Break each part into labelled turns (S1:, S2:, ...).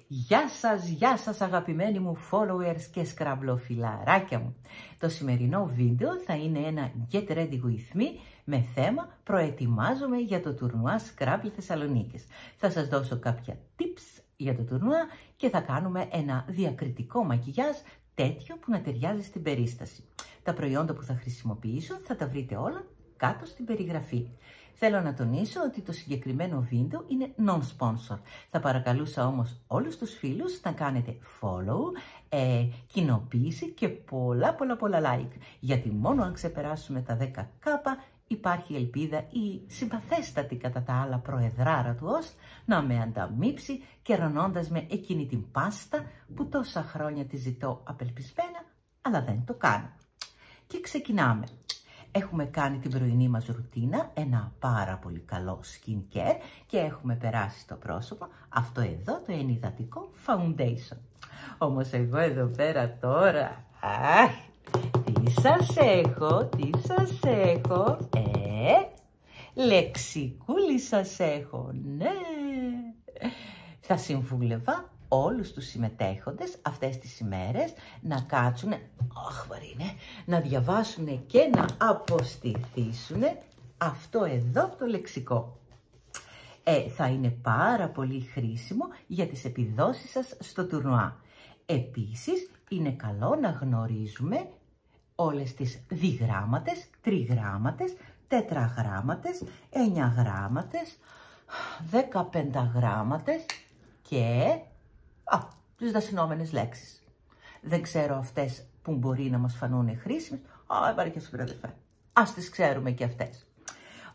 S1: Γεια σας αγαπημένοι μου followers και σκραμπλοφιλαράκια μου. Το σημερινό βίντεο θα είναι ένα Get Ready With Me με θέμα προετοιμάζομαι για το τουρνουά Scrabble Θεσσαλονίκης. Θα σας δώσω κάποια tips για το τουρνουά και θα κάνουμε ένα διακριτικό μακιγιάζ τέτοιο που να ταιριάζει στην περίσταση. Τα προϊόντα που θα χρησιμοποιήσω θα τα βρείτε όλα κάτω στην περιγραφή. Θέλω να τονίσω ότι το συγκεκριμένο βίντεο είναι non-sponsor. Θα παρακαλούσα όμως όλους τους φίλους να κάνετε follow, κοινοποίηση και πολλά like. Γιατί μόνο αν ξεπεράσουμε τα 10k υπάρχει ελπίδα η συμπαθέστατη κατά τα άλλα προεδράρα του ΟΣΤ να με ανταμείψει κερωνώντας με εκείνη την πάστα που τόσα χρόνια τη ζητώ απελπισμένα, αλλά δεν το κάνω. Και ξεκινάμε. Έχουμε κάνει την πρωινή μας ρουτίνα, ένα πάρα πολύ καλό skincare και έχουμε περάσει στο πρόσωπο αυτό εδώ το ενυδατικό foundation. Όμως εγώ εδώ πέρα τώρα, τι σας έχω, λεξικούλη σας έχω, ναι. Θα συμβούλευα όλους τους συμμετέχοντες αυτές τις ημέρες να κάτσουν, να διαβάσουν και να αποστηθήσουν αυτό εδώ το λεξικό. Θα είναι πάρα πολύ χρήσιμο για τις επιδόσεις σας στο τουρνουά. Επίσης, είναι καλό να γνωρίζουμε όλες τις διγράμματες, τριγράμματες, τετραγράμματες, 9 γράμματες, 15 γράμματες και τις δασυνόμενες λέξεις. Δεν ξέρω αυτές που μπορεί να μας φανούν χρήσιμες. Ας τις ξέρουμε και αυτές.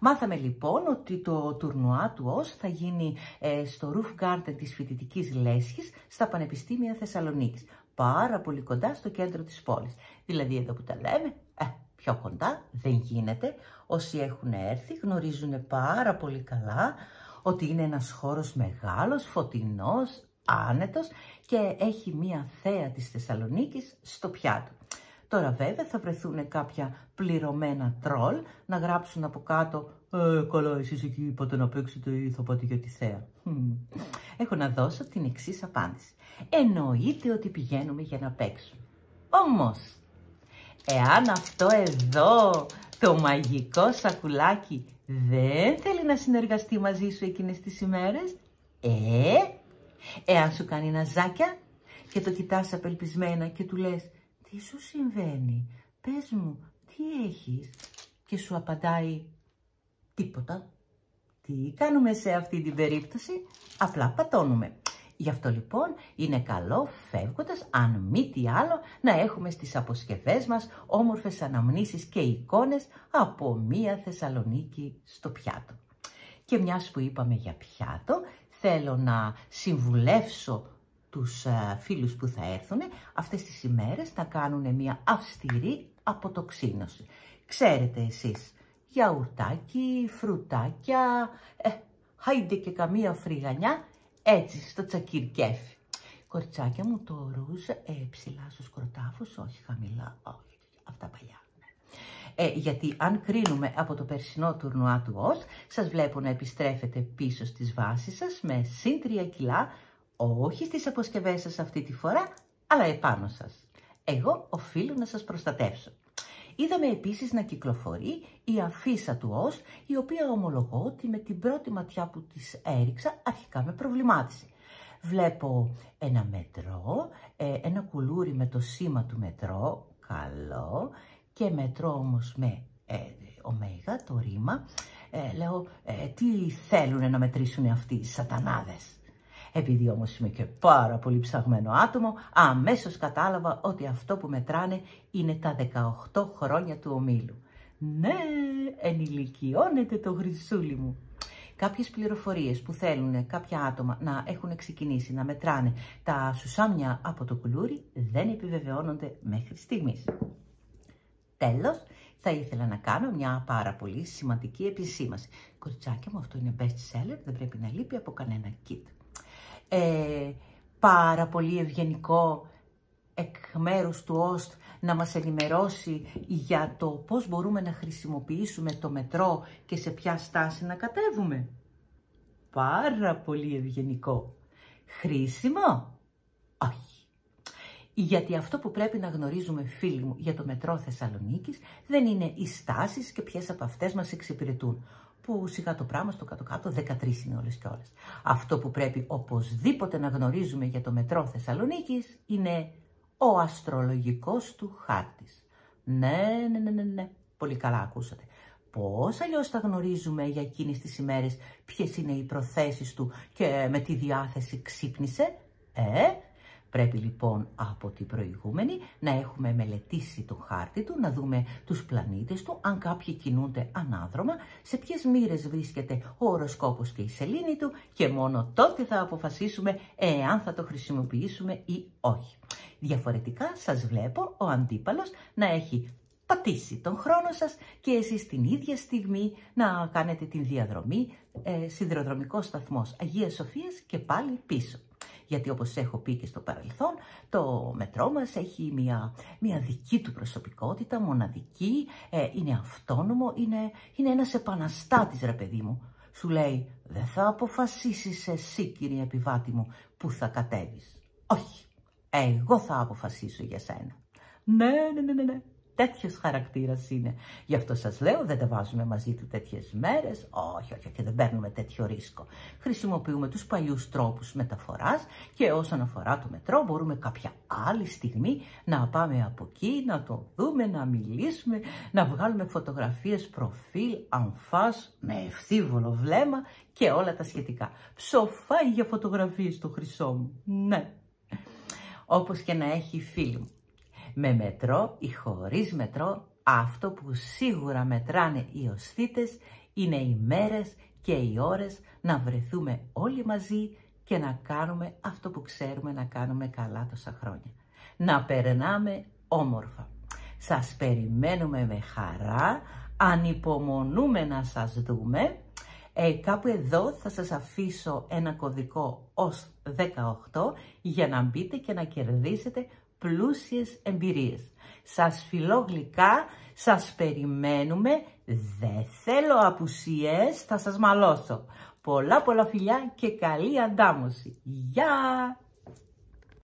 S1: Μάθαμε λοιπόν ότι το τουρνουά του ΟΣ θα γίνει στο Roof Garden της Φοιτητικής Λέσχης στα Πανεπιστήμια Θεσσαλονίκης. Πάρα πολύ κοντά στο κέντρο της πόλης. Δηλαδή εδώ που τα λέμε, πιο κοντά δεν γίνεται. Όσοι έχουν έρθει γνωρίζουν πάρα πολύ καλά ότι είναι ένας χώρος μεγάλος, φωτεινός, άνετος και έχει μία θέα της Θεσσαλονίκης στο πιάτο. Τώρα βέβαια θα βρεθούν κάποια πληρωμένα τρόλ να γράψουν από κάτω «Καλά εσείς εκεί είπατε να παίξετε ή θα πάτε για τη θέα». Έχω να δώσω την εξής απάντηση. Εννοείται ότι πηγαίνουμε για να παίξουμε. Όμως, εάν αυτό εδώ το μαγικό σακουλάκι δεν θέλει να συνεργαστεί μαζί σου εκείνες τις ημέρες, εάν σου κάνει ναζάκια και το κοιτάς απελπισμένα και του λες «Τι σου συμβαίνει, πες μου, τι έχεις» και σου απαντάει «Τίποτα». Τι κάνουμε σε αυτή την περίπτωση, απλά πατώνουμε. Γι' αυτό λοιπόν είναι καλό φεύγοντας, αν μη τι άλλο, να έχουμε στις αποσκευές μας όμορφες αναμνήσεις και εικόνες από μία Θεσσαλονίκη στο πιάτο. Και μιας που είπαμε για πιάτο, θέλω να συμβουλεύσω τους φίλους που θα έρθουν αυτές τις ημέρες να κάνουν μια αυστηρή αποτοξίνωση. Ξέρετε εσείς, γιαουρτάκι, φρουτάκια, χάιντε και καμία φρυγανιά, έτσι στο τσακίρκέφι. Κοριτσάκια μου, το ρούζ ψηλά στους κροτάφους, όχι χαμηλά, όχι, αυτά παλιά. Γιατί αν κρίνουμε από το περσινό τουρνουά του ΟΣ, σας βλέπω να επιστρέφετε πίσω στις βάσεις σας με συν 3 κιλά, όχι στις αποσκευές σας αυτή τη φορά, αλλά επάνω σας. Εγώ οφείλω να σας προστατεύσω. Είδαμε επίσης να κυκλοφορεί η αφίσα του ΟΣ, η οποία ομολογώ ότι με την πρώτη ματιά που της έριξα αρχικά με προβλημάτισε. Βλέπω ένα μετρό, ένα κουλούρι με το σήμα του μετρό, καλό, και μετρό όμως με ωμέγα, το ρήμα. Λέω, τι θέλουν να μετρήσουν αυτοί οι σατανάδες. Επειδή όμως είμαι και πάρα πολύ ψαγμένο άτομο, αμέσως κατάλαβα ότι αυτό που μετράνε είναι τα 18 χρόνια του ομίλου. Ναι, ενηλικιώνεται το γρυσούλι μου. Κάποιες πληροφορίες που θέλουν κάποια άτομα να έχουν ξεκινήσει να μετράνε τα σουσάμια από το κουλούρι δεν επιβεβαιώνονται μέχρι στιγμής. Τέλος, θα ήθελα να κάνω μια πάρα πολύ σημαντική επισήμαση. Κοριτσάκια μου, αυτό είναι best seller, δεν πρέπει να λείπει από κανένα kit. Πάρα πολύ ευγενικό εκ μέρους του ΟΣΤ να μας ενημερώσει για το πώς μπορούμε να χρησιμοποιήσουμε το μετρό και σε ποια στάση να κατέβουμε. Πάρα πολύ ευγενικό. Χρήσιμο? Όχι. Γιατί αυτό που πρέπει να γνωρίζουμε, φίλοι μου, για το μετρό Θεσσαλονίκης δεν είναι οι στάσεις και ποιες από αυτές μας εξυπηρετούν. Που σιγά το πράγμα στο κάτω-κάτω 13 είναι όλες και όλες. Αυτό που πρέπει οπωσδήποτε να γνωρίζουμε για το μετρό Θεσσαλονίκης είναι ο αστρολογικός του χάρτης. Ναι. Πολύ καλά ακούσατε. Πώς αλλιώς θα γνωρίζουμε για εκείνες τις ημέρες ποιες είναι οι προθέσεις του και με τι διάθεση ξύπνησε? Πρέπει λοιπόν από την προηγούμενη να έχουμε μελετήσει τον χάρτη του, να δούμε τους πλανήτες του, αν κάποιοι κινούνται ανάδρομα, σε ποιες μοίρες βρίσκεται ο οροσκόπος και η σελήνη του και μόνο τότε θα αποφασίσουμε εάν θα το χρησιμοποιήσουμε ή όχι. Διαφορετικά σας βλέπω ο αντίπαλος να έχει πατήσει τον χρόνο σας και εσείς την ίδια στιγμή να κάνετε την διαδρομή σιδηροδρομικός σταθμός Αγίας Σοφίας και πάλι πίσω. Γιατί όπως έχω πει και στο παρελθόν, το μετρό μας έχει μια δική του προσωπικότητα, μοναδική, είναι αυτόνομο, είναι ένας επαναστάτης, ρε παιδί μου. Σου λέει, δεν θα αποφασίσεις εσύ, κύριε επιβάτη μου, που θα κατέβεις. Όχι, εγώ θα αποφασίσω για σένα. Ναι. Τέτοιος χαρακτήρας είναι. Γι' αυτό σας λέω, δεν τα βάζουμε μαζί του τέτοιες μέρες. Όχι, και δεν παίρνουμε τέτοιο ρίσκο. Χρησιμοποιούμε τους παλιούς τρόπους μεταφοράς και όσον αφορά το μετρό, μπορούμε κάποια άλλη στιγμή να πάμε από εκεί, να το δούμε, να μιλήσουμε, να βγάλουμε φωτογραφίες προφίλ, αμφάς, με ευθύβολο βλέμμα και όλα τα σχετικά. Ψοφάει για φωτογραφίες το χρυσό μου. Ναι. Όπως και να έχει, φίλοι μου. Με μετρό ή χωρίς μετρό, αυτό που σίγουρα μετράνε οι οστίτες είναι οι μέρες και οι ώρες να βρεθούμε όλοι μαζί και να κάνουμε αυτό που ξέρουμε να κάνουμε καλά τόσα χρόνια. Να περνάμε όμορφα. Σας περιμένουμε με χαρά, ανυπομονούμε να σας δούμε. Κάπου εδώ θα σας αφήσω ένα κωδικό ως 18 για να μπείτε και να κερδίσετε πλούσιες εμπειρίες. Σας φιλώ γλυκά, σας περιμένουμε, δεν θέλω απουσίες, θα σας μαλώσω. Πολλά φιλιά και καλή αντάμωση. Γεια!